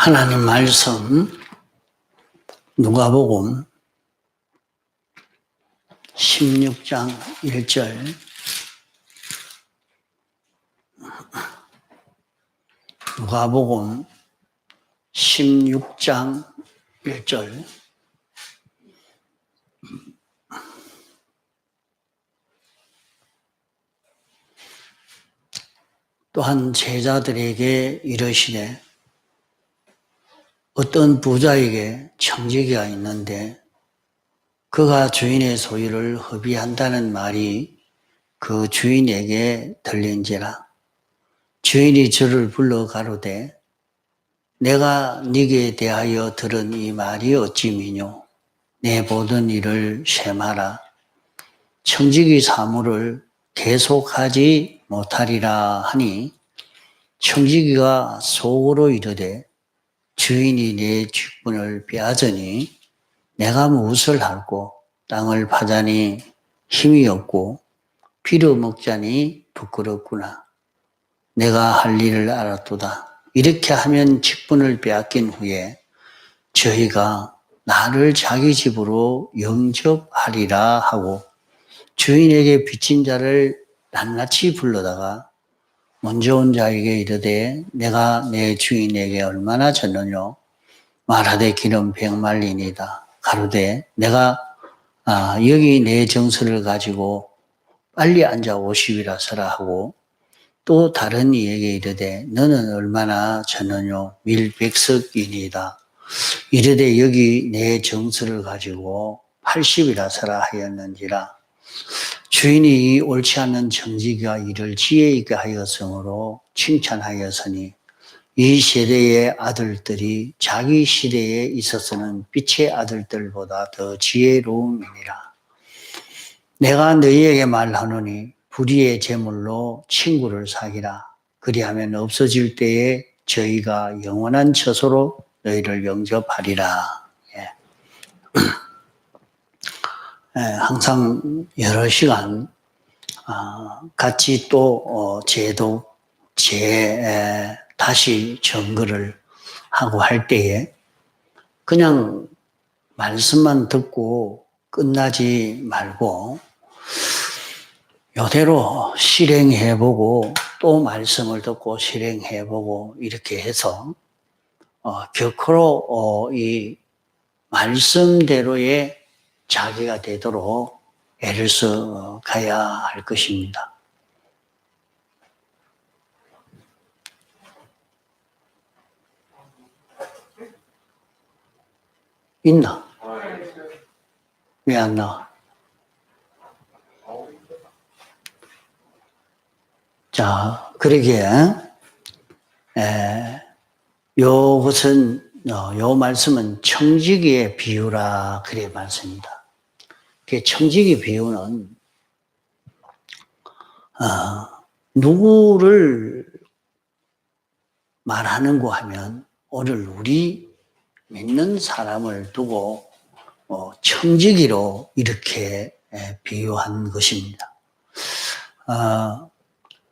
하나님 말씀 누가복음 16장 1절 누가복음 16장 1절 또한 제자들에게 이르시되 어떤 부자에게 청지기가 있는데 그가 주인의 소유를 허비한다는 말이 그 주인에게 들린지라. 주인이 저를 불러 가로되 내가 네게 대하여 들은 이 말이 어찌미뇨. 내 모든 일을 셈하라. 청지기 사무를 계속하지 못하리라 하니 청지기가 속으로 이르되 주인이 내 직분을 빼앗으니 내가 무엇을 할꼬. 땅을 파자니 힘이 없고 피로 먹자니 부끄럽구나. 내가 할 일을 알았도다. 이렇게 하면 직분을 빼앗긴 후에 저희가 나를 자기 집으로 영접하리라 하고 주인에게 빚진 자를 낱낱이 불러다가 먼저 온 자에게 이르되 내가 내 주인에게 얼마나 졌느뇨. 말하되 기름 100만리니이다. 가로되 내가 여기 내 정서를 가지고 빨리 앉아 50이라 서라 하고 또 다른 이에게 이르되 너는 얼마나 졌느뇨. 밀 100석이니이다. 이르되 여기 내 정서를 가지고 80이라 서라 하였는지라. 주인이 옳지 않은 청지기가 이를 지혜 있게 하였으므로 칭찬하였으니 이 세대의 아들들이 자기 시대에 있어서는 빛의 아들들보다 더 지혜로움이니라. 내가 너희에게 말하노니 불의의 제물로 친구를 사귀라. 그리하면 없어질 때에 저희가 영원한 처소로 너희를 영접하리라. 항상 여러 시간 같이 또 다시 점거를 하고 할 때에 그냥 말씀만 듣고 끝나지 말고 이대로 실행해보고 또 말씀을 듣고 실행해보고 이렇게 해서 결코 이 말씀대로의 자기가 되도록 애를 써 가야 할 것입니다. 있나? 왜 안 나와? 자, 그러기에 요 말씀은 청지기의 비유라 그래 말씀입니다. 그 청지기 비유는 누구를 말하는고 하면 오늘 우리 믿는 사람을 두고 청지기로 이렇게 비유한 것입니다.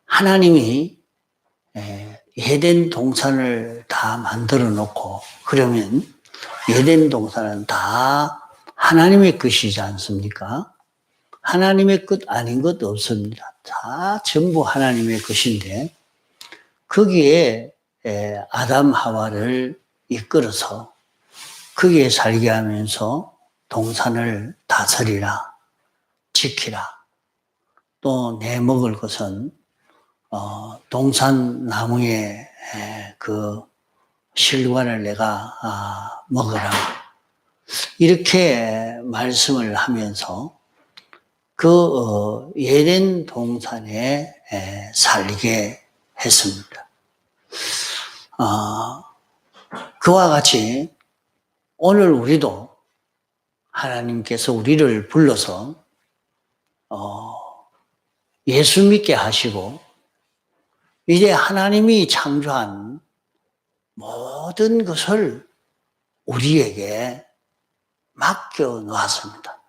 하나님이 에덴 동산을 다 만들어 놓고 그러면 에덴 동산은 다 하나님의 것이지 않습니까? 하나님의 것 아닌 것 없습니다. 다 전부 하나님의 것인데 거기에 아담 하와를 이끌어서 거기에 살게 하면서 동산을 다스리라, 지키라. 또 내 먹을 것은 동산 나무의 그 실과를 내가 먹으라. 이렇게 말씀을 하면서 그 에덴 동산에 살게 했습니다. 그와 같이 오늘 우리도 하나님께서 우리를 불러서 예수 믿게 하시고 이제 하나님이 창조한 모든 것을 우리에게 맡겨 놓았습니다.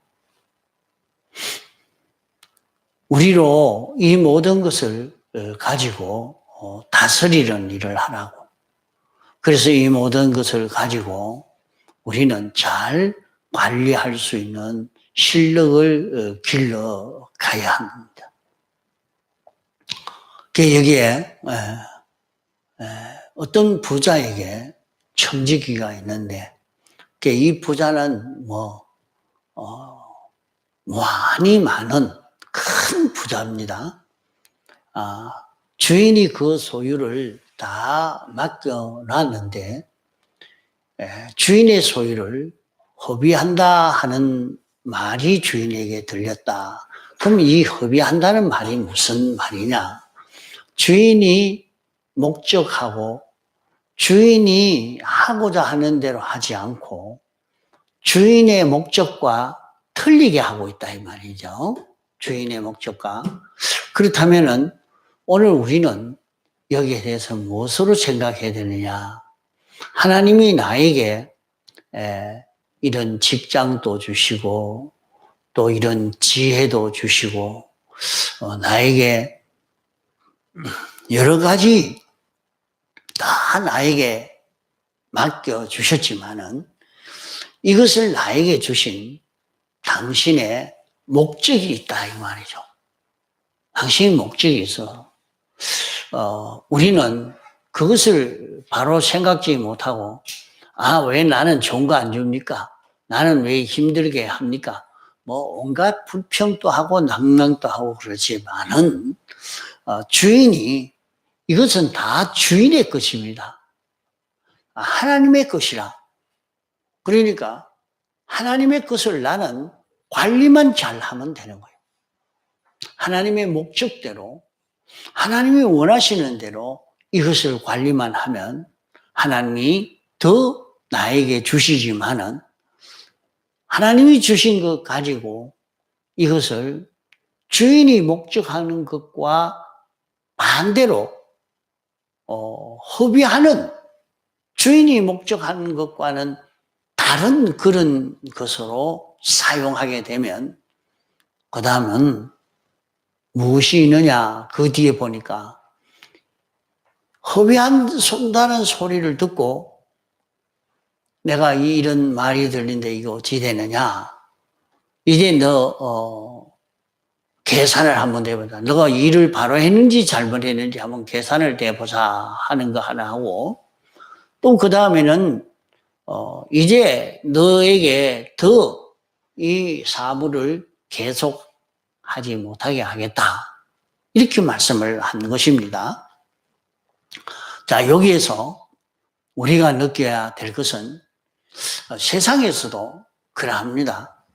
우리로 이 모든 것을 가지고 다스리는 일을 하라고. 그래서 이 모든 것을 가지고 우리는 잘 관리할 수 있는 실력을 길러 가야 합니다. 여기에 어떤 부자에게 청지기가 있는데 이 부자는 많이 많은 큰 부자입니다. 주인이 그 소유를 다 맡겨놨는데 주인의 소유를 허비한다 하는 말이 주인에게 들렸다. 그럼 이 허비한다는 말이 무슨 말이냐? 주인이 목적하고 주인이 하고자 하는 대로 하지 않고 주인의 목적과 틀리게 하고 있다 이 말이죠. 주인의 목적과. 그렇다면은 오늘 우리는 여기에 대해서 무엇으로 생각해야 되느냐? 하나님이 나에게 이런 직장도 주시고 또 이런 지혜도 주시고 나에게 여러 가지 다 나에게 맡겨주셨지만은 이것을 나에게 주신 당신의 목적이 있다 이 말이죠. 당신의 목적이 있어. 우리는 그것을 바로 생각지 못하고 왜 나는 좋은 거 안 줍니까? 나는 왜 힘들게 합니까? 온갖 불평도 하고 낭낭도 하고 그렇지만은 주인이 이것은 다 주인의 것입니다. 하나님의 것이라. 그러니까 하나님의 것을 나는 관리만 잘하면 되는 거예요. 하나님의 목적대로 하나님이 원하시는 대로 이것을 관리만 하면 하나님이 더 나에게 주시지만은 하나님이 주신 것 가지고 이것을 주인이 목적하는 것과 반대로 허비하는 주인이 목적하는 것과는 다른 그런 것으로 사용하게 되면 그 다음은 무엇이 있느냐 그 뒤에 보니까 허비한다는 소리를 듣고 내가 이런 말이 들린데 이거 어찌 되느냐 이제 너 계산을 한번 해보자. 너가 일을 바로 했는지 잘못했는지 한번 계산을 해보자 하는 거 하나 하고 또 그 다음에는 이제 너에게 더 이 사물을 계속 하지 못하게 하겠다. 이렇게 말씀을 한 것입니다. 자, 여기에서 우리가 느껴야 될 것은 세상에서도 그러합니다.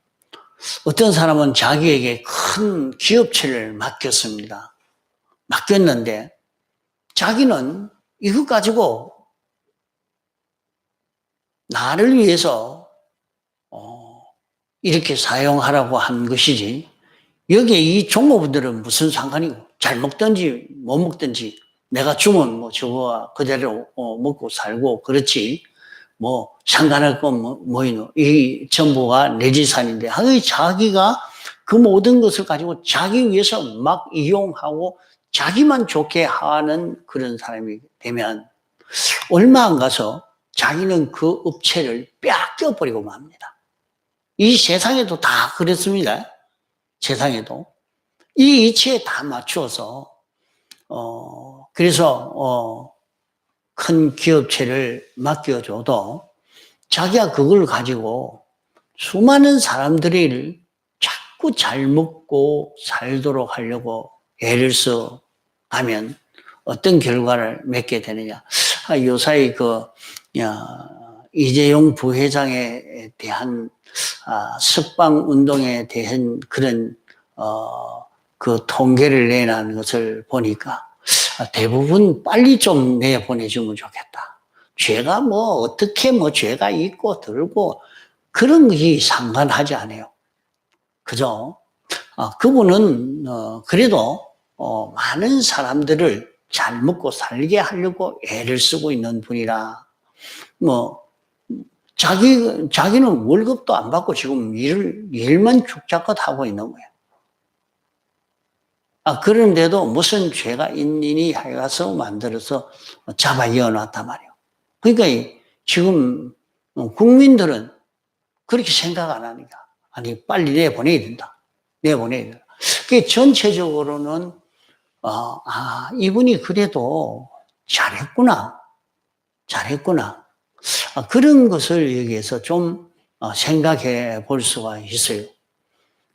어떤 사람은 자기에게 큰 기업체를 맡겼습니다. 맡겼는데 자기는 이것 가지고 나를 위해서 이렇게 사용하라고 한 것이지 여기에 이 종업원들은 무슨 상관이고 잘 먹든지 못 먹든지 내가 주면 저거 그대로 먹고 살고 그렇지 상관할 건 이 전부가 내 재산인데 자기가 그 모든 것을 가지고 자기 위해서 막 이용하고 자기만 좋게 하는 그런 사람이 되면 얼마 안 가서 자기는 그 업체를 뺏겨버리고 맙니다. 이 세상에도 다 그렇습니다. 세상에도. 이 이치에 다 맞추어서, 그래서, 큰 기업체를 맡겨줘도 자기가 그걸 가지고 수많은 사람들이 자꾸 잘 먹고 살도록 하려고 애를 써 가면 어떤 결과를 맺게 되느냐. 요사이 이재용 부회장에 대한 석방 운동에 대한 그런 그 통계를 내놓은 것을 보니까 대부분 빨리 좀 내보내주면 좋겠다. 죄가 어떻게 죄가 있고 들고 그런 것이 상관하지 않아요. 그죠? 그분은 그래도 많은 사람들을 잘 먹고 살게 하려고 애를 쓰고 있는 분이라 자기는 월급도 안 받고 지금 일만 죽자껏 하고 있는 거예요. 그런데도 무슨 죄가 있느니 하여서 만들어서 잡아 이어놨단 말이에요. 그러니까 지금 국민들은 그렇게 생각 안 하니까. 아니, 빨리 내보내야 된다. 내보내야 된다. 그 전체적으로는, 이분이 그래도 잘했구나. 잘했구나. 그런 것을 여기에서 좀 생각해 볼 수가 있어요.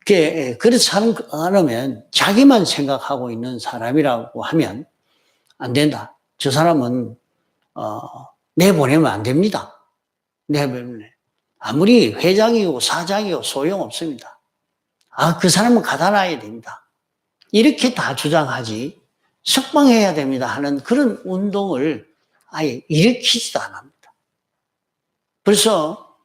그래서 않으면 자기만 생각하고 있는 사람이라고 하면 안 된다. 저 사람은, 내보내면 안 됩니다. 내보내면. 아무리 회장이고 사장이고 소용없습니다. 그 사람은 가다놔야 됩니다. 이렇게 다 주장하지, 석방해야 됩니다 하는 그런 운동을 아예 일으키지도 않습니다. 벌써,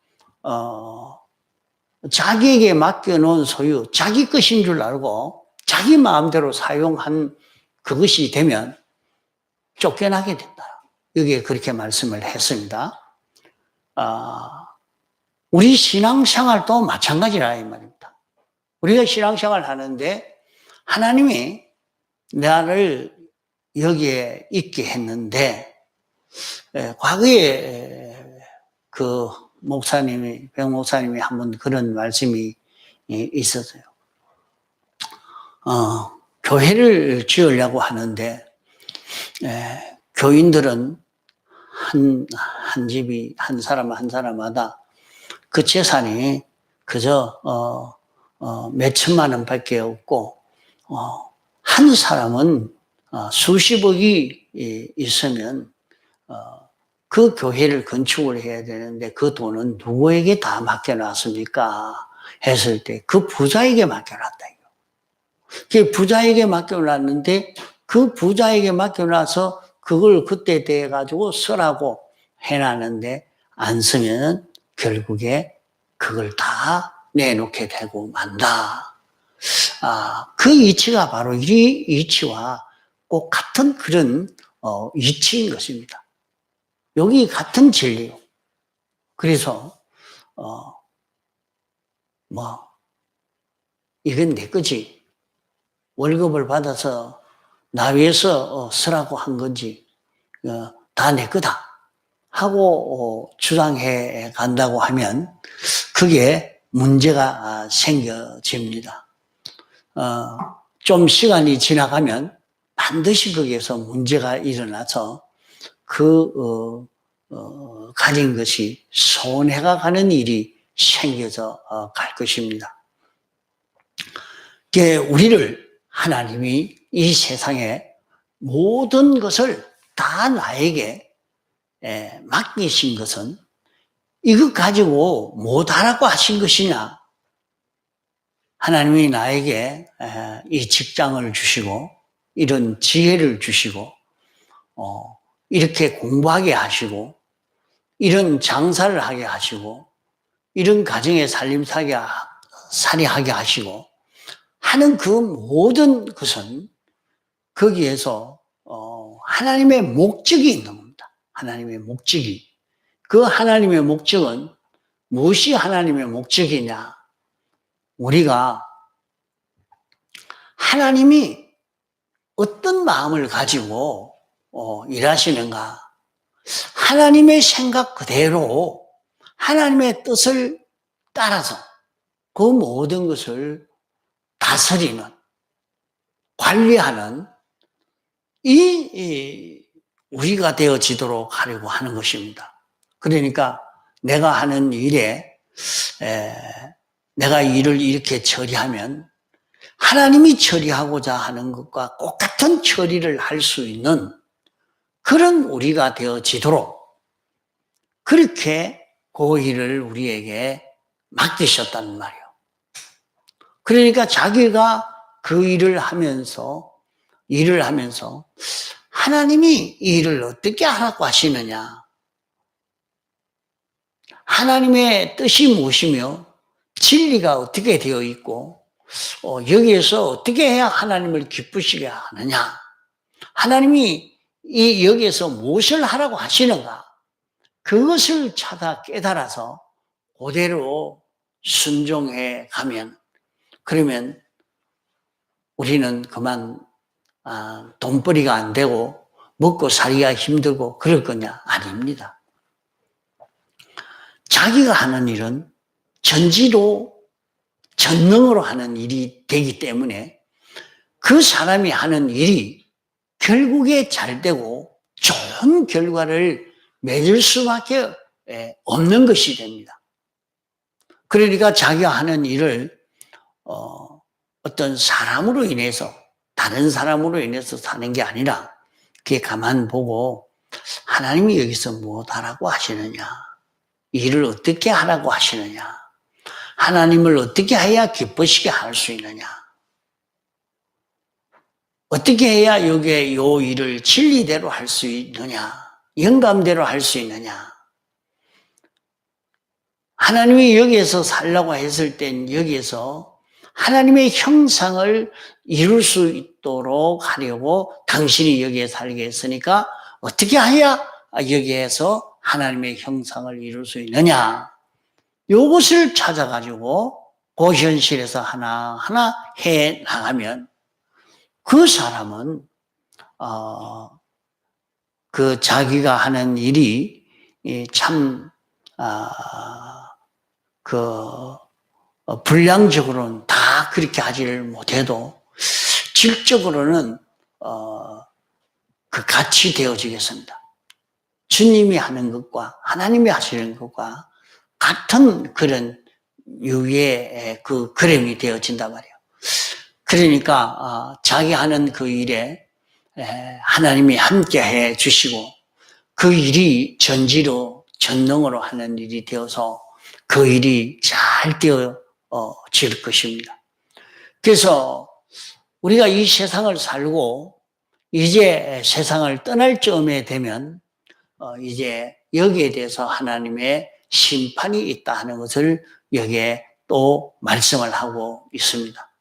자기에게 맡겨놓은 소유, 자기 것인 줄 알고 자기 마음대로 사용한 그것이 되면 쫓겨나게 된다. 여기에 그렇게 말씀을 했습니다. 우리 신앙생활도 마찬가지라 이 말입니다. 우리가 신앙생활 하는데 하나님이 나를 여기에 있게 했는데, 과거에 그 목사님이, 백 목사님이 한번 그런 말씀이 있었어요. 교회를 지으려고 하는데, 교인들은 한 집이, 한 사람마다 그 재산이 그저, 몇 천만 원 밖에 없고, 한 사람은 수십억이 있으면, 그 교회를 건축을 해야 되는데 그 돈은 누구에게 다 맡겨놨습니까? 했을 때 그 부자에게 맡겨놨다. 그 부자에게 맡겨놨는데 그 부자에게 맡겨놔서 그걸 그때 돼 가지고 쓰라고 해놨는데 안 쓰면 결국에 그걸 다 내놓게 되고 만다. 그 이치가 바로 이 이치와 꼭 같은 그런 이치인 것입니다. 여기 같은 진리요. 그래서 이건 내 거지. 월급을 받아서 나 위해서 쓰라고 한 건지 다 내 거다 하고 주장해 간다고 하면 그게 문제가 생겨집니다. 좀 시간이 지나가면 반드시 거기에서 문제가 일어나서 가진 것이 손해가 가는 일이 생겨서 갈 것입니다. 우리를 하나님이 이 세상에 모든 것을 다 나에게 맡기신 것은 이것 가지고 못하라고 하신 것이냐? 하나님이 나에게 이 직장을 주시고 이런 지혜를 주시고 이렇게 공부하게 하시고 이런 장사를 하게 하시고 이런 가정의 살이하게 하시고 하는 그 모든 것은 거기에서 하나님의 목적이 있는 겁니다. 하나님의 목적이. 그 하나님의 목적은 무엇이 하나님의 목적이냐? 우리가 하나님이 어떤 마음을 가지고 일하시는가? 하나님의 생각 그대로 하나님의 뜻을 따라서 그 모든 것을 다스리는, 관리하는 우리가 되어지도록 하려고 하는 것입니다. 그러니까 내가 하는 일에 내가 일을 이렇게 처리하면 하나님이 처리하고자 하는 것과 똑같은 처리를 할 수 있는 그런 우리가 되어지도록 그렇게 그 일을 우리에게 맡기셨단 말이에요. 그러니까 자기가 그 일을 하면서 하나님이 이 일을 어떻게 하라고 하시느냐? 하나님의 뜻이 무엇이며 진리가 어떻게 되어 있고 여기에서 어떻게 해야 하나님을 기쁘시게 하느냐? 하나님이 여기에서 무엇을 하라고 하시는가? 그것을 찾아 깨달아서 그대로 순종해 가면 그러면 우리는 그만 돈벌이가 안 되고 먹고 살기가 힘들고 그럴 거냐? 아닙니다. 자기가 하는 일은 전지로 전능으로 하는 일이 되기 때문에 그 사람이 하는 일이 결국에 잘 되고 좋은 결과를 맺을 수밖에 없는 것이 됩니다. 그러니까 자기가 하는 일을 어떤 사람으로 인해서, 다른 사람으로 인해서 사는 게 아니라 그게 가만 보고 하나님이 여기서 무엇하라고 하시느냐, 일을 어떻게 하라고 하시느냐, 하나님을 어떻게 해야 기쁘시게 할 수 있느냐, 어떻게 해야 여기에 요 일을 진리대로 할 수 있느냐, 영감대로 할 수 있느냐. 하나님이 여기에서 살라고 했을 땐 여기에서 하나님의 형상을 이룰 수 있도록 하려고 당신이 여기에 살게 했으니까 어떻게 해야 여기에서 하나님의 형상을 이룰 수 있느냐. 요것을 찾아가지고 그 현실에서 하나하나 해 나가면 그 사람은 그 자기가 하는 일이 참 분량적으로는 다 그렇게 하지를 못해도 질적으로는 그 같이 되어지겠습니다. 주님이 하는 것과 하나님이 하시는 것과 같은 그런 유의 그 그림이 되어진단 말이에요. 그러니까 자기 하는 그 일에 하나님이 함께 해 주시고 그 일이 전지로 전능으로 하는 일이 되어서 그 일이 잘 되어질 것입니다. 그래서 우리가 이 세상을 살고 이제 세상을 떠날 쯤에 되면 이제 여기에 대해서 하나님의 심판이 있다 하는 것을 여기에 또 말씀을 하고 있습니다.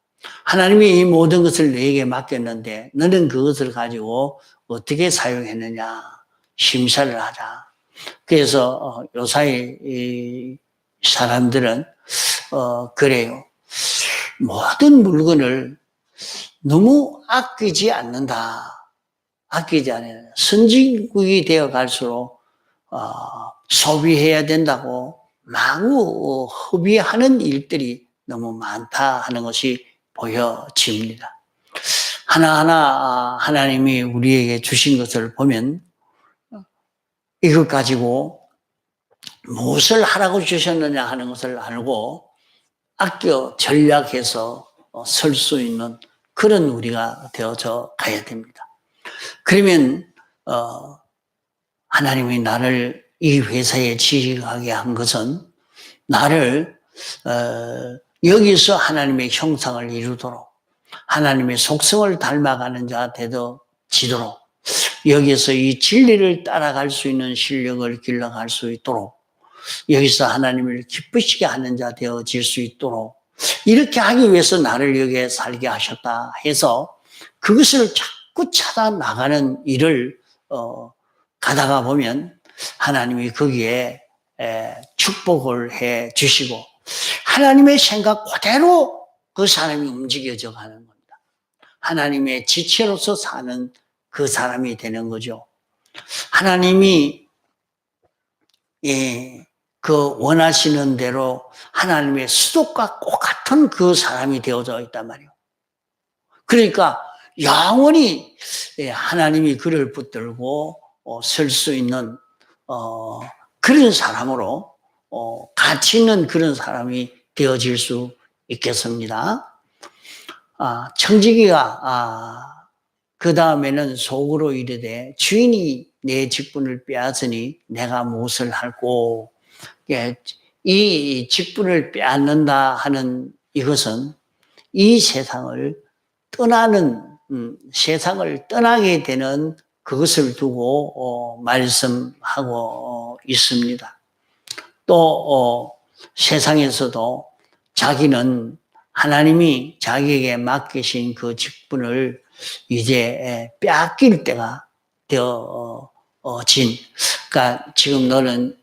하나님이 이 모든 것을 너에게 맡겼는데 너는 그것을 가지고 어떻게 사용했느냐 심사를 하자. 그래서 요사이 이 사람들은 그래요. 모든 물건을 너무 아끼지 않는다. 아끼지 않아요. 선진국이 되어 갈수록 소비해야 된다고 마구 허비하는 일들이 너무 많다 하는 것이 보여집니다. 하나하나 하나님이 우리에게 주신 것을 보면 이것 가지고 무엇을 하라고 주셨느냐 하는 것을 알고 아껴 전략해서 설 수 있는 그런 우리가 되어져 가야 됩니다. 그러면 하나님이 나를 이 회사에 취직하게 한 것은 나를 여기서 하나님의 형상을 이루도록 하나님의 속성을 닮아가는 자 되어지도록 여기서 이 진리를 따라갈 수 있는 실력을 길러갈 수 있도록 여기서 하나님을 기쁘시게 하는 자 되어질 수 있도록 이렇게 하기 위해서 나를 여기에 살게 하셨다 해서 그것을 자꾸 찾아 나가는 일을 가다가 보면 하나님이 거기에 축복을 해 주시고 하나님의 생각 그대로 그 사람이 움직여져 가는 겁니다. 하나님의 지체로서 사는 그 사람이 되는 거죠. 하나님이 그 원하시는 대로 하나님의 수독과 똑같은 그 사람이 되어져 있단 말이에요. 그러니까 영원히 하나님이 그를 붙들고 설 수 있는 그런 사람으로 가치 있는 그런 사람이 되어질 수 있겠습니다. 청지기가 그 다음에는 속으로 이르되 주인이 내 직분을 빼앗으니 내가 무엇을 할꼬. 이 직분을 빼앗는다 하는 이것은 이 세상을 떠나는 세상을 떠나게 되는 그것을 두고 말씀하고 있습니다. 또 세상에서도 자기는 하나님이 자기에게 맡기신 그 직분을 이제 빼앗길 때가 되어진. 그러니까 지금 너는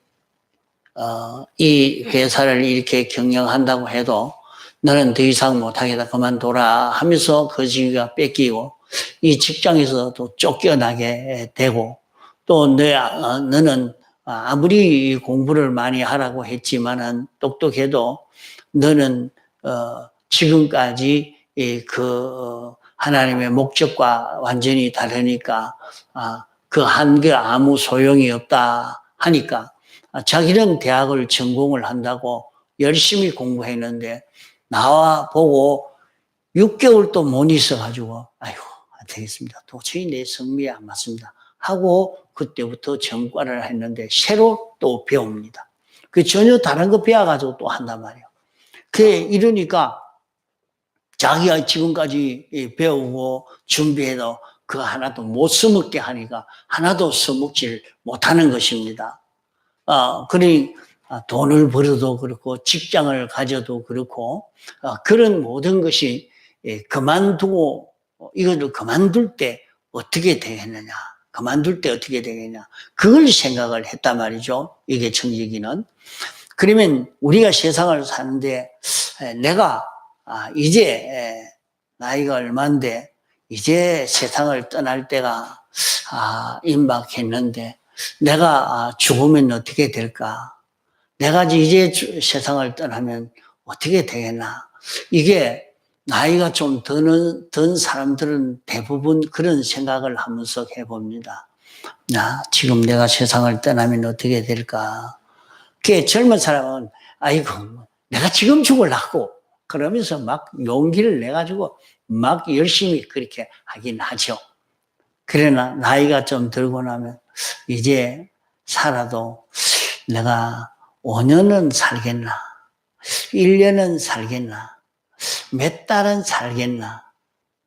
이 회사를 이렇게 경영한다고 해도 너는 더 이상 못하겠다 그만둬라 하면서 그 직위가 뺏기고 이 직장에서도 쫓겨나게 되고 또 너는 아무리 공부를 많이 하라고 했지만은 똑똑해도 너는 지금까지 하나님의 목적과 완전히 다르니까 그 한 게 아무 소용이 없다 하니까 자기는 대학을 전공을 한다고 열심히 공부했는데 나와 보고 6개월도 못 있어가지고 아이고 안 되겠습니다. 도저히 내 성미에 안 맞습니다. 하고 그때부터 전과를 했는데 새로 또 배웁니다. 그 전혀 다른 거 배워가지고 또 한단 말이에요. 이러니까 자기가 지금까지 배우고 준비해도 그거 하나도 못 써먹게 하니까 하나도 써먹질 못하는 것입니다. 그러니 돈을 벌어도 그렇고 직장을 가져도 그렇고 그런 모든 것이 그만두고 이것을 그만둘 때 어떻게 되겠느냐. 그만둘 때 어떻게 되겠냐. 그걸 생각을 했단 말이죠. 이게 청지기는. 그러면 우리가 세상을 사는데 내가 이제 나이가 얼마인데 이제 세상을 떠날 때가 임박했는데 내가 죽으면 어떻게 될까? 내가 이제 세상을 떠나면 어떻게 되겠나? 이게 나이가 좀 든 사람들은 대부분 그런 생각을 하면서 해봅니다. 지금 내가 세상을 떠나면 어떻게 될까? 젊은 사람은 아이고 내가 지금 죽으려고 그러면서 막 용기를 내가지고 막 열심히 그렇게 하긴 하죠. 그러나 나이가 좀 들고 나면 이제 살아도 내가 5년은 살겠나? 1년은 살겠나? 몇 달은 살겠나?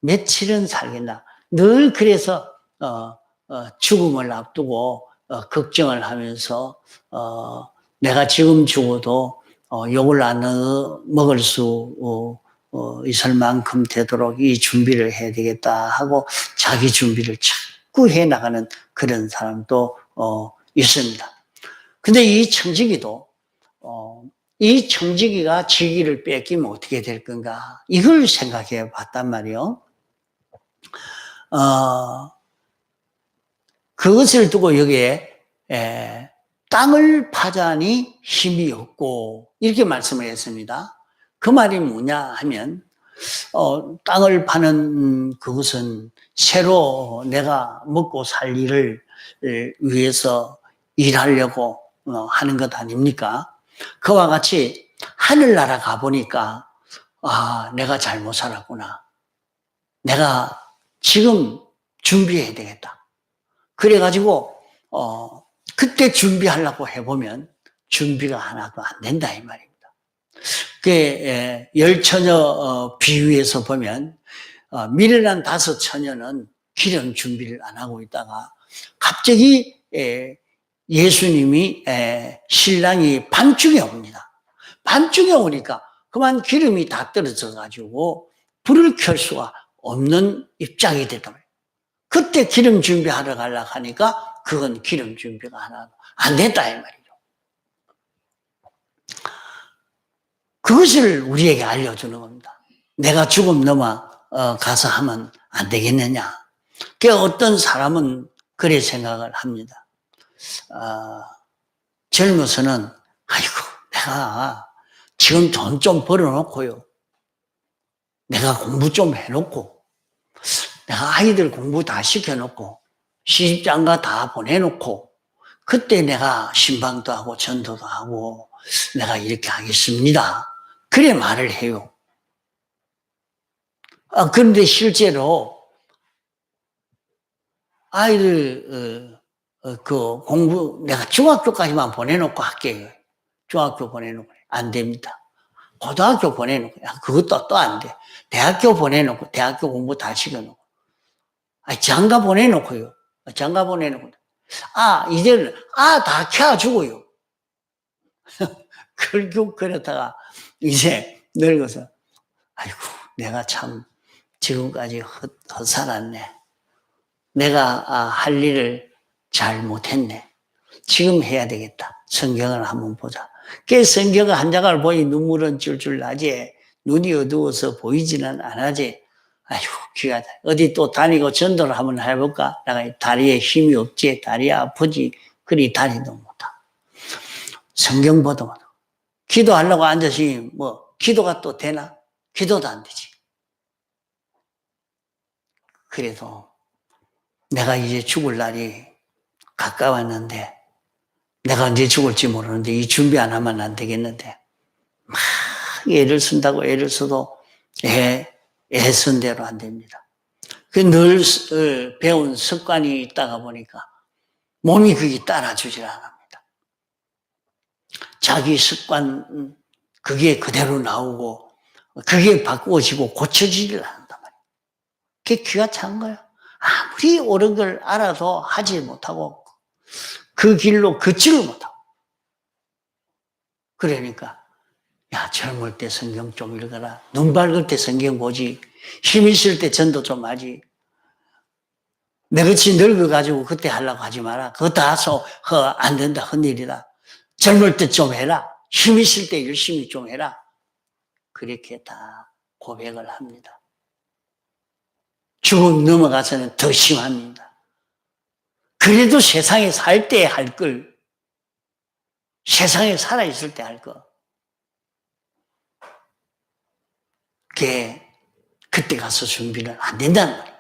며칠은 살겠나? 늘 그래서 죽음을 앞두고 걱정을 하면서 내가 지금 죽어도 욕을 안 먹을 수 있을 만큼 되도록 이 준비를 해야 되겠다 하고 자기 준비를 자꾸 해나가는 그런 사람도 있습니다. 근데 이 청지기도 이 청지기가 지기를 뺏기면 어떻게 될 건가 이걸 생각해 봤단 말이에요. 그것을 두고 여기에 땅을 파자니 힘이 없고 이렇게 말씀을 했습니다. 그 말이 뭐냐 하면 땅을 파는 그것은 새로 내가 먹고 살 일을 위해서 일하려고 하는 것 아닙니까? 그와 같이 하늘나라 가보니까 내가 잘못 살았구나. 내가 지금 준비해야 되겠다. 그래가지고 그때 준비하려고 해보면 준비가 하나도 안 된다 이 말입니다. 열처녀 비유에서 보면 미련한 5처녀는 기름 준비를 안 하고 있다가 갑자기 예수님이 신랑이 밤중에 옵니다. 밤중에 오니까 그만 기름이 다 떨어져 가지고 불을 켤 수가 없는 입장이 됐단 말이에요. 그때 기름 준비하러 가려고 하니까 그건 기름 준비가 하나도 안 됐다 이 말이죠. 그것을 우리에게 알려주는 겁니다. 내가 죽음 넘어 가서 하면 안 되겠느냐. 어떤 사람은 그래 생각을 합니다. 젊어서는 아이고 내가 지금 돈 좀 벌어놓고요. 내가 공부 좀 해놓고 내가 아이들 공부 다 시켜놓고 시집장가 다 보내놓고 그때 내가 신방도 하고 전도도 하고 내가 이렇게 하겠습니다. 그래 말을 해요. 그런데 실제로 아이들 그 공부 내가 중학교까지만 보내놓고 할게요. 중학교 보내놓고 안 됩니다. 고등학교 보내놓고 그것도 또 안 돼. 대학교 보내놓고 대학교 공부 다 시켜놓고 장가 보내놓고요. 장가 보내놓고 이제는 다 켜주고요. 결국 그러다가 이제 늙어서 아이고 내가 참 지금까지 헛살았네. 내가 할 일을 잘 못했네. 지금 해야 되겠다. 성경을 한번 보자. 성경을 한 장을 보니 눈물은 줄줄 나지. 눈이 어두워서 보이지는 않아지. 아이고 귀하다. 어디 또 다니고 전도를 한번 해볼까? 내가 다리에 힘이 없지. 다리 아프지. 그리 다니도 못하고. 성경 보도 못하고. 기도하려고 앉으시, 기도가 또 되나? 기도도 안 되지. 그래도 내가 이제 죽을 날이 가까웠는데, 내가 언제 죽을지 모르는데, 이 준비 안 하면 안 되겠는데, 막 애를 쓴다고 애를 써도 애쓴 대로 안 됩니다. 늘 배운 습관이 있다가 보니까 몸이 그게 따라주질 않습니다. 자기 습관, 그게 그대로 나오고, 그게 바꾸어지고 고쳐지질 않는단 말이에요. 그게 기가 찬 거예요. 아무리 옳은 걸 알아도 하지 못하고, 그 길로 걷지를 못하고. 그러니까, 야, 젊을 때 성경 좀 읽어라. 눈 밝을 때 성경 보지. 힘 있을 때 전도 좀 하지. 내같이 늙어가지고 그때 하려고 하지 마라. 그거 다 안 된다. 헛일이다. 젊을 때 좀 해라. 힘 있을 때 열심히 좀 해라. 그렇게 다 고백을 합니다. 죽음 넘어가서는 더 심합니다. 그래도 세상에 살 때 할 걸, 세상에 살아있을 때 할 거, 그때 가서 준비는 안 된다는 말이에요.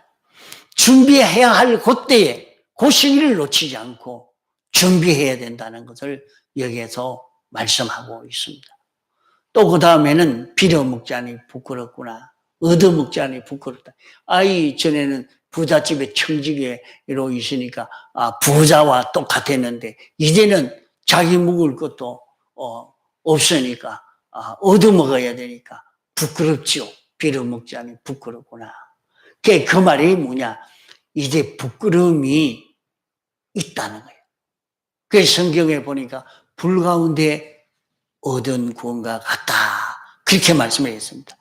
준비해야 할 그때에 그 시기를 놓치지 않고 준비해야 된다는 것을 여기에서 말씀하고 있습니다. 또 그 다음에는 빌어먹자니 부끄럽구나. 얻어먹자니 부끄럽다. 전에는 부잣집에 청지기로 있으니까 부자와 똑같았는데 이제는 자기 먹을 것도 없으니까 얻어먹어야 되니까 부끄럽지요. 빌어먹자니 부끄럽구나. 그 말이 뭐냐? 이제 부끄러움이 있다는 거예요. 그래서 성경에 보니까 불 가운데 얻은 구원과 같다. 그렇게 말씀을 했습니다.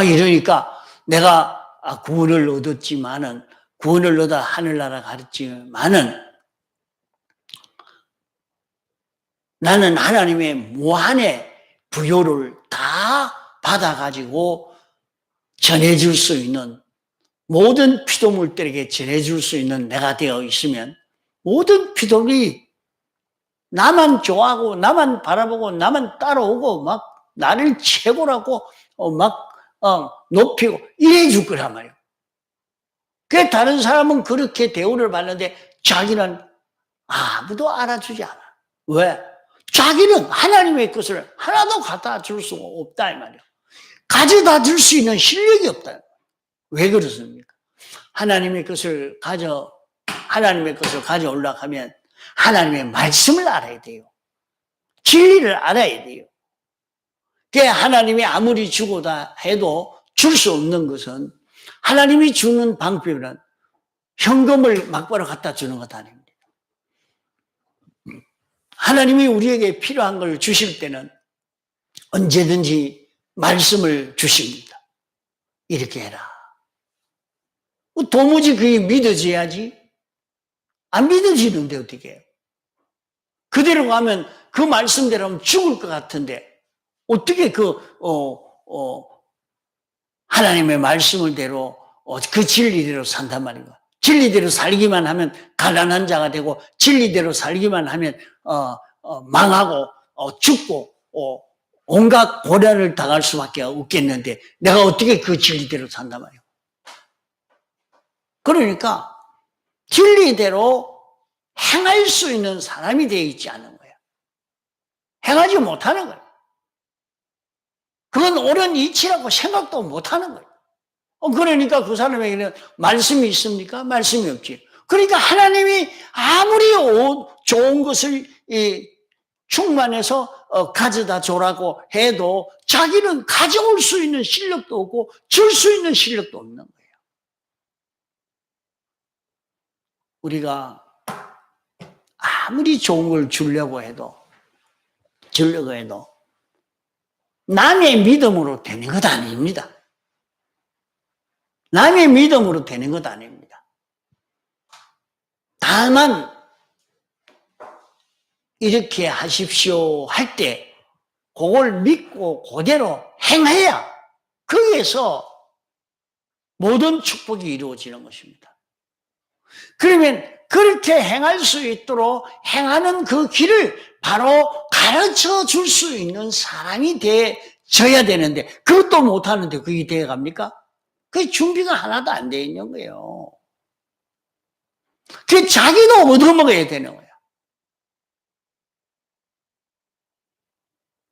이러니까 내가 구원을 얻었지만은, 구원을 얻어 하늘나라 갔지만은, 나는 하나님의 무한의 부요를 다 받아가지고 전해줄 수 있는, 모든 피조물들에게 전해줄 수 있는 내가 되어 있으면 모든 피조물이 나만 좋아하고 나만 바라보고 나만 따라오고 막 나를 최고라고 높이고 이래 줄 거란 말이에요. 그 다른 사람은 그렇게 대우를 받는데 자기는 아무도 알아주지 않아. 왜? 자기는 하나님의 것을 하나도 갖다 줄 수가 없다 이 말이에요. 가져다 줄 수 있는 실력이 없다. 왜 그렇습니까? 하나님의 것을 가져오려고 하면 하나님의 말씀을 알아야 돼요. 진리를 알아야 돼요. 하나님이 아무리 주고다 해도 줄 수 없는 것은, 하나님이 주는 방법은 현금을 막바로 갖다 주는 것 아닙니다. 하나님이 우리에게 필요한 걸 주실 때는 언제든지 말씀을 주십니다. 이렇게 해라. 도무지 그게 믿어져야지. 안 믿어지는데 어떻게 해요? 그대로 가면 그 말씀대로 하면 죽을 것 같은데 어떻게 하나님의 말씀을 대로 그 진리대로 산단 말인가? 진리대로 살기만 하면 가난한 자가 되고 진리대로 살기만 하면 망하고 죽고 온갖 고난을 당할 수밖에 없겠는데 내가 어떻게 그 진리대로 산단 말이에요? 그러니까 진리대로 행할 수 있는 사람이 되어 있지 않은 거야. 행하지 못하는 거야. 그건 옳은 이치라고 생각도 못하는 거예요. 그러니까 그 사람에게는 말씀이 있습니까? 말씀이 없지. 그러니까 하나님이 아무리 좋은 것을 충만해서 가져다 줘라고 해도 자기는 가져올 수 있는 실력도 없고 줄 수 있는 실력도 없는 거예요. 우리가 아무리 좋은 걸 주려고 해도 남의 믿음으로 되는 것 아닙니다. 남의 믿음으로 되는 것 아닙니다. 다만 이렇게 하십시오 할 때 그걸 믿고 그대로 행해야 거기에서 모든 축복이 이루어지는 것입니다. 그러면 그렇게 행할 수 있도록 행하는 그 길을 바로 가르쳐 줄 수 있는 사람이 되어야 되는데, 그것도 못하는데 그게 되어 갑니까? 그 준비가 하나도 안 되어 있는 거예요. 그 자기도 얻어먹어야 되는 거예요.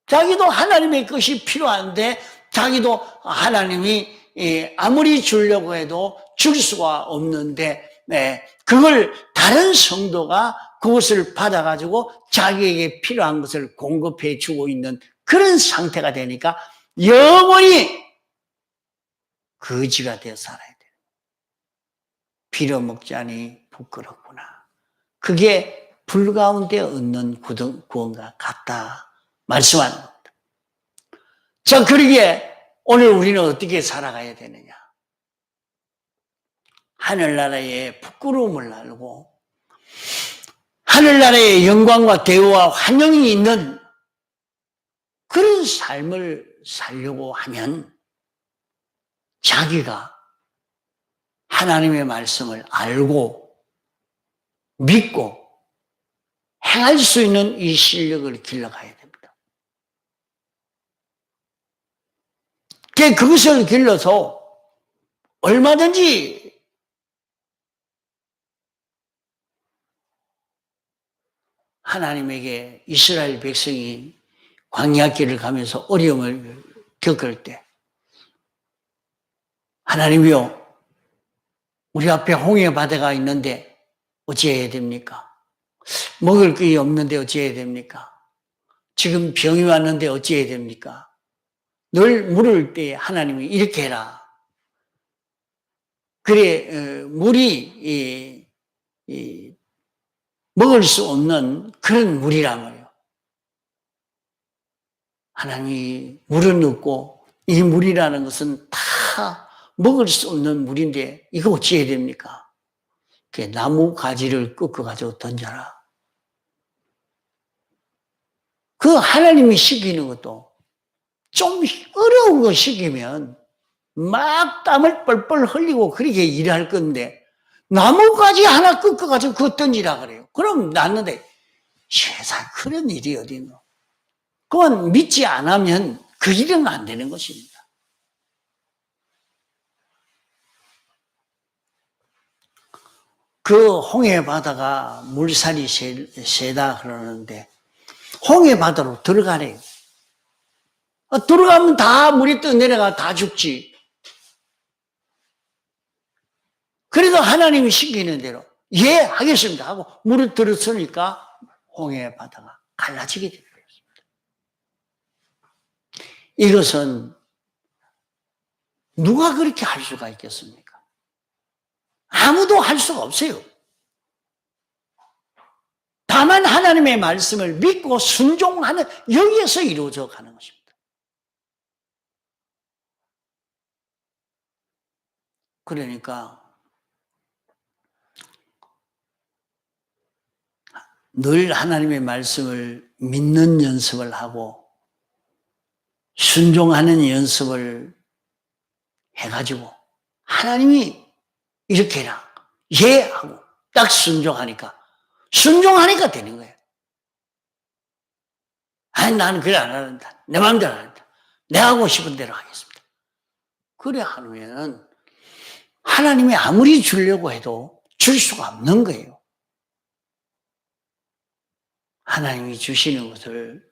자기도 하나님의 것이 필요한데, 자기도 하나님이 아무리 주려고 해도 줄 수가 없는데, 그걸 다른 성도가 그것을 받아가지고 자기에게 필요한 것을 공급해 주고 있는 그런 상태가 되니까 영원히 거지가 되어 살아야 돼요. 빌어먹자니 부끄럽구나. 그게 불 가운데 얻는 구원과 같다 말씀하는 겁니다. 자, 그러기에 오늘 우리는 어떻게 살아가야 되느냐? 하늘나라의 부끄러움을 알고 하늘나라의 영광과 대우와 환영이 있는 그런 삶을 살려고 하면 자기가 하나님의 말씀을 알고 믿고 행할 수 있는 이 실력을 길러가야 됩니다. 그것을 길러서 얼마든지 하나님에게 이스라엘 백성이 광야길을 가면서 어려움을 겪을 때 하나님이요, 우리 앞에 홍해 바다가 있는데 어찌해야 됩니까? 먹을 게 없는데 어찌해야 됩니까? 지금 병이 왔는데 어찌해야 됩니까? 늘 물을 때 하나님이 이렇게 해라. 그래, 물이 먹을 수 없는 그런 물이란 말이에요. 하나님이 물은 없고 이 물이라는 것은 다 먹을 수 없는 물인데 이거 어찌해야 됩니까? 나무 가지를 꺾어가지고 던져라. 그 하나님이 시키는 것도 좀 어려운 거 시키면 막 땀을 뻘뻘 흘리고 그렇게 일할 건데 나무가지 하나 꺾어가지고 그거 던지라 그래요. 그럼 낫는데 세상 그런 일이 어디 있노? 그건 믿지 않으면 그 일은 안 되는 것입니다. 그 홍해 바다가 물살이 세다 그러는데 홍해 바다로 들어가래요. 들어가면 다 물이 떠내려가 다 죽지. 그래도 하나님이 시키는 대로 예 하겠습니다 하고 물을 들었으니까 홍해 바다가 갈라지게 되는 것입니다. 이것은 누가 그렇게 할 수가 있겠습니까? 아무도 할 수가 없어요. 다만 하나님의 말씀을 믿고 순종하는 여기에서 이루어져 가는 것입니다. 그러니까 늘 하나님의 말씀을 믿는 연습을 하고 순종하는 연습을 해가지고 하나님이 이렇게 해라. 예 하고 딱 순종하니까 되는 거예요. 아니 나는 그래 안 한다. 내 마음대로 안 한다. 내가 하고 싶은 대로 하겠습니다. 그래 하면 하나님이 아무리 주려고 해도 줄 수가 없는 거예요. 하나님이 주시는 것을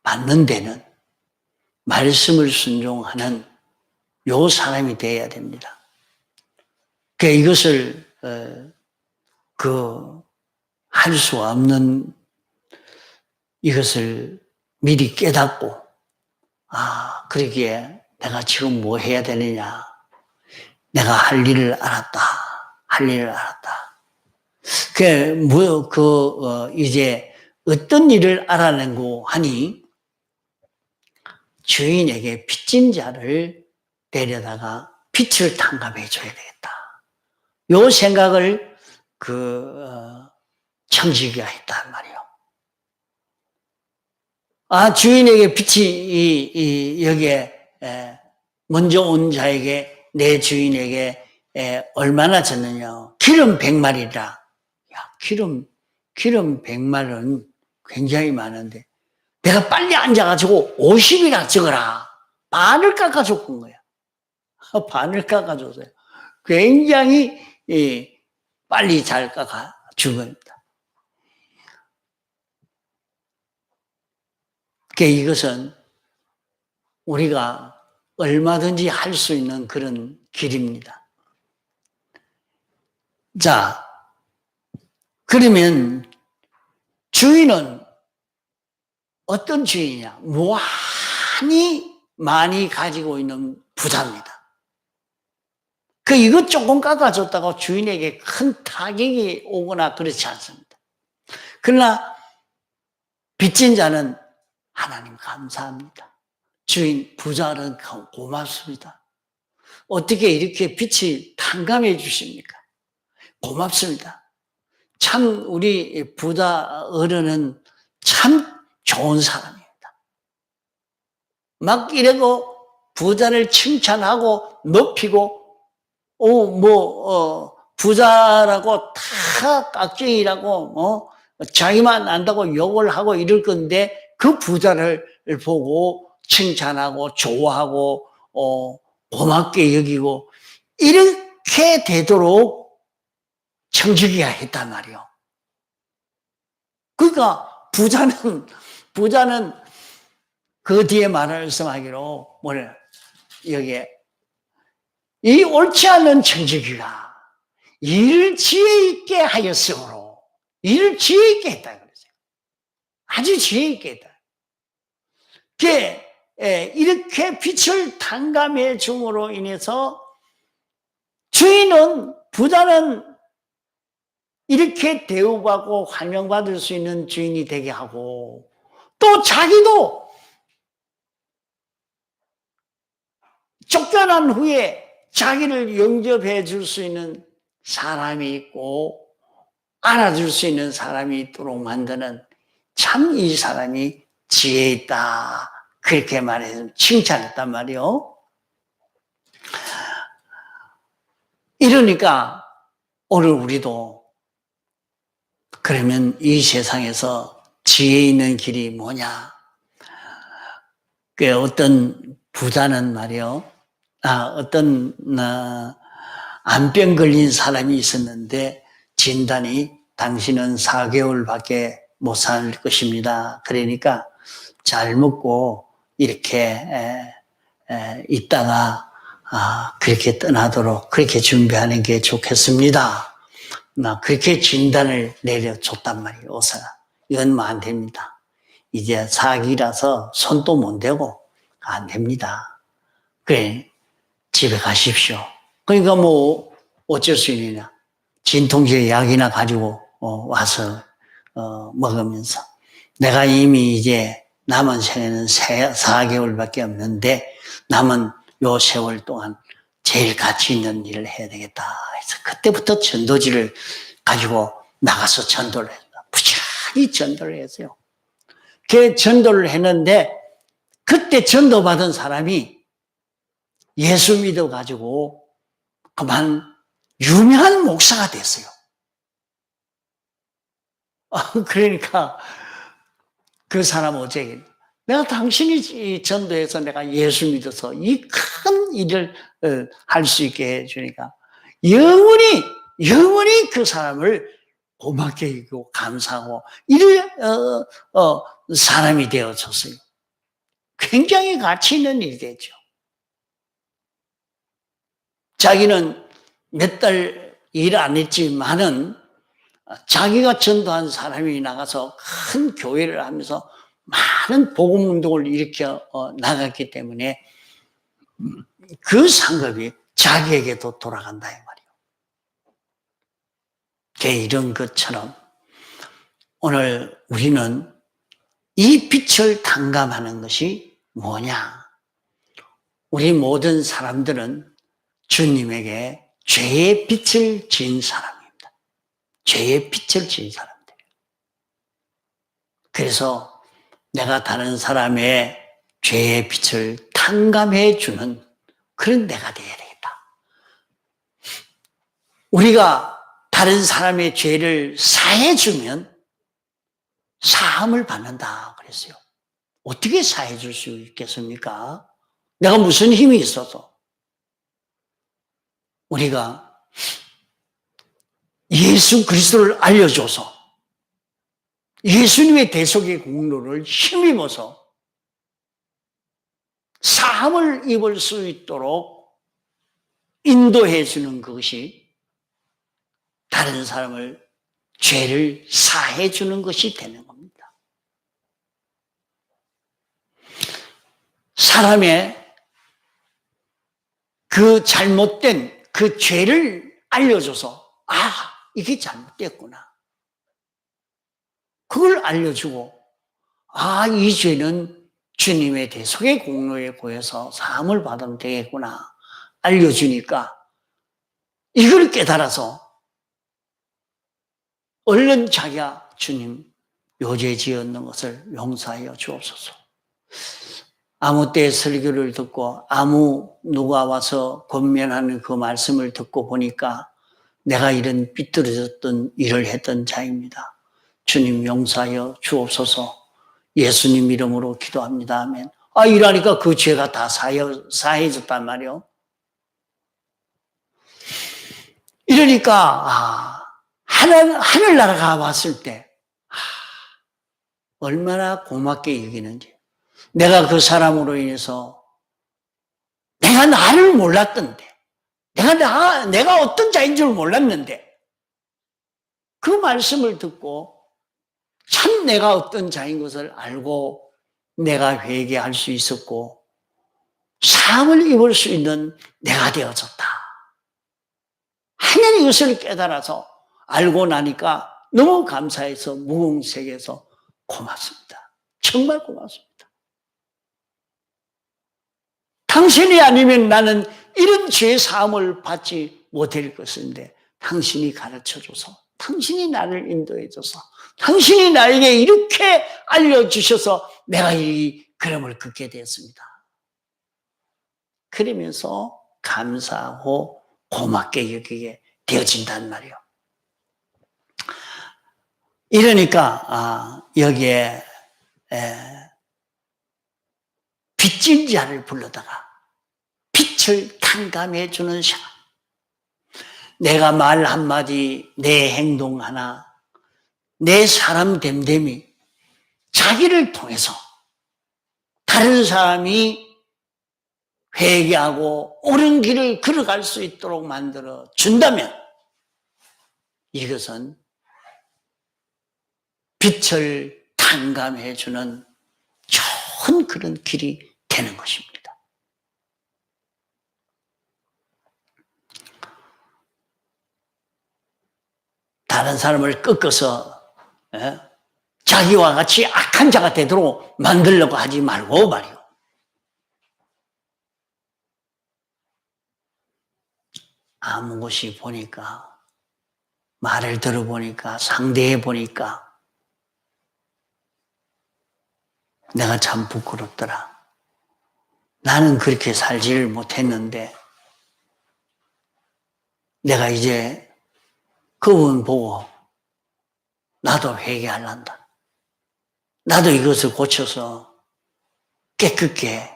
받는 데는 말씀을 순종하는 요 사람이 되어야 됩니다. 이것을 할 수 없는 이것을 미리 깨닫고 그러기에 내가 지금 뭐 해야 되느냐, 내가 할 일을 알았다. 이제 어떤 일을 알아내고 하니 주인에게 빚진 자를 데려다가 빚을 탕감해 줘야 되겠다. 요 생각을 청지기가 했단 말이에요. 주인에게 빚이 여기에 먼저 온 자에게 내 주인에게 얼마나 졌느냐? 기름 100마리라. 야, 기름 100마리는 굉장히 많은데 내가 빨리 앉아가지고 50이나 적어라. 반을 깎아줬던 거야. 반을 깎아줬어요. 굉장히 빨리 잘 깎아준 겁니다. 그러니까 이것은 우리가 얼마든지 할 수 있는 그런 길입니다. 자, 그러면 주인은 어떤 주인이냐? 많이 가지고 있는 부자입니다. 이것 조금 깎아줬다고 주인에게 큰 타격이 오거나 그렇지 않습니다. 그러나 빚진 자는 하나님 감사합니다. 주인, 부자는 고맙습니다. 어떻게 이렇게 빚이 탕감해 주십니까? 고맙습니다. 참 우리 부자 어른은 참 좋은 사람입니다. 막 이러고 부자를 칭찬하고 높이고 부자라고 다 깍쟁이라고 자기만 안다고 욕을 하고 이럴 건데 그 부자를 보고 칭찬하고 좋아하고 고맙게 여기고 이렇게 되도록 청지기가 했단 말이요. 그러니까 부자는 그 뒤에 말씀하기로 뭐냐 여기에 이 옳지 않은 청지기가 이를 지혜 있게 하였으므로 이를 지혜 있게 했다 그러죠. 아주 지혜 있게 했다. 이렇게 빛을 탕감해 줌으로 인해서 부자는 이렇게 대우받고 환영받을 수 있는 주인이 되게 하고 또 자기도 쫓겨난 후에 자기를 영접해 줄 수 있는 사람이 있고 알아줄 수 있는 사람이 있도록 만드는 참 이 사람이 지혜 있다. 그렇게 말해서 칭찬했단 말이요. 이러니까 오늘 우리도 그러면 이 세상에서 지혜 있는 길이 뭐냐? 어떤 부자는 말이요. 어떤 암병 걸린 사람이 있었는데 진단이 당신은 4개월밖에 못 살 것입니다. 그러니까 잘 먹고 이렇게 있다가 그렇게 떠나도록 그렇게 준비하는 게 좋겠습니다. 그렇게 진단을 내려줬단 말이에요. 의사가. 이건 뭐 안 됩니다. 이제 4기라서 손도 못 대고 안 됩니다. 그래 집에 가십시오. 그러니까 뭐 어쩔 수 있느냐. 진통제 약이나 가지고 와서 먹으면서 내가 이미 이제 남은 생에는 4개월밖에 없는데 남은 요 세월 동안 제일 가치 있는 일을 해야 되겠다 해서 그때부터 전도지를 가지고 나가서 전도를 했다. 부지런히 전도를 했어요. 그 전도를 했는데 그때 전도받은 사람이 예수 믿어가지고 그만 유명한 목사가 됐어요. 그러니까 그 사람 어제 내가 당신이 전도해서 내가 예수 믿어서 이 큰 일을 할 수 있게 해주니까 영원히 그 사람을 고맙게 여기고 감사하고 이런 사람이 되어졌어요. 굉장히 가치 있는 일이 되죠. 자기는 몇 달 일 안 했지만은 자기가 전도한 사람이 나가서 큰 교회를 하면서 많은 복음 운동을 일으켜 나갔기 때문에 그 상급이 자기에게도 돌아간다 이 말이에요. 이런 것처럼 오늘 우리는 이 빛을 탕감하는 것이 뭐냐? 우리 모든 사람들은 주님에게 죄의 빛을 진 사람입니다. 죄의 빛을 진 사람들. 그래서 내가 다른 사람의 죄의 빛을 탕감해 주는 그런 내가 되어야 되겠다. 우리가 다른 사람의 죄를 사해주면 사함을 받는다 그랬어요. 어떻게 사해줄 수 있겠습니까? 내가 무슨 힘이 있어서. 우리가 예수 그리스도를 알려줘서 예수님의 대속의 공로를 힘입어서 사함을 입을 수 있도록 인도해 주는 그것이 다른 사람을 죄를 사해 주는 것이 되는 겁니다. 사람의 그 잘못된 그 죄를 알려줘서 이게 잘못됐구나. 그걸 알려주고 이 죄는 주님의 대속의 공로에 보여서 사함을 받으면 되겠구나 알려주니까 이걸 깨달아서 얼른 자기가 주님 요 죄 지었는 것을 용서하여 주옵소서. 아무 때 설교를 듣고 누가 와서 권면하는 그 말씀을 듣고 보니까 내가 이런 삐뚤어졌던 일을 했던 자입니다. 주님 용서하여 주옵소서. 예수님 이름으로 기도합니다. 아멘. 이러니까 그 죄가 다 사해졌단 말이요. 이러니까 하늘나라가 왔을 때 얼마나 고맙게 여기는지. 내가 그 사람으로 인해서 내가 나를 몰랐던데, 내가 어떤 자인 줄 몰랐는데 그 말씀을 듣고 참 내가 어떤 자인 것을 알고 내가 회개할 수 있었고 사함을 입을 수 있는 내가 되어졌다. 하나님 이것을 깨달아서 알고 나니까 너무 감사해서 무궁색에서 고맙습니다. 정말 고맙습니다. 당신이 아니면 나는 이런 죄 사함을 받지 못할 것인데 당신이 가르쳐줘서 당신이 나를 인도해줘서 당신이 나에게 이렇게 알려주셔서 내가 이 걸음을 걷게 되었습니다. 그러면서 감사하고 고맙게 여기게 되어진단 말이에요. 이러니까 여기에 빚진 자를 불러다가 빛을 탕감해 주는 시간. 내가 말 한마디, 내 행동 하나, 내 사람 됨됨이 자기를 통해서 다른 사람이 회개하고 옳은 길을 걸어갈 수 있도록 만들어 준다면 이것은 빛을 탕감해 주는 좋은 그런 길이 되는 것입니다. 다른 사람을 꺾어서 자기와 같이 악한 자가 되도록 만들려고 하지 말고 말이요. 아무 곳이 보니까 말을 들어보니까 상대해 보니까 내가 참 부끄럽더라. 나는 그렇게 살지를 못했는데 내가 이제 그분 보고 나도 회개하란다. 나도 이것을 고쳐서 깨끗게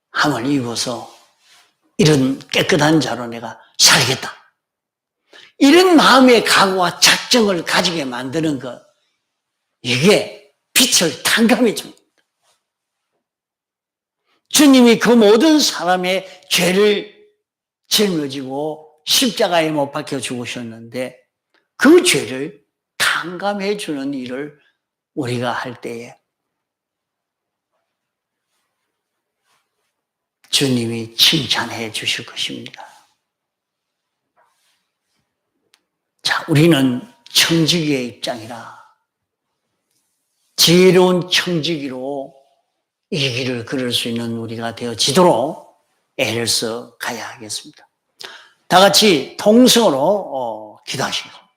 함을 입어서 이런 깨끗한 자로 내가 살겠다. 이런 마음의 각오와 작정을 가지게 만드는 것, 이게 빛을 탕감해 줍니다. 주님이 그 모든 사람의 죄를 짊어지고 십자가에 못 박혀 죽으셨는데 그 죄를 탕감해 주는 일을 우리가 할 때에 주님이 칭찬해 주실 것입니다. 자, 우리는 청지기의 입장이라 지혜로운 청지기로 이 길을 걸을 수 있는 우리가 되어지도록 애를 써 가야 하겠습니다. 다 같이 통성으로 기도하시겠습니다.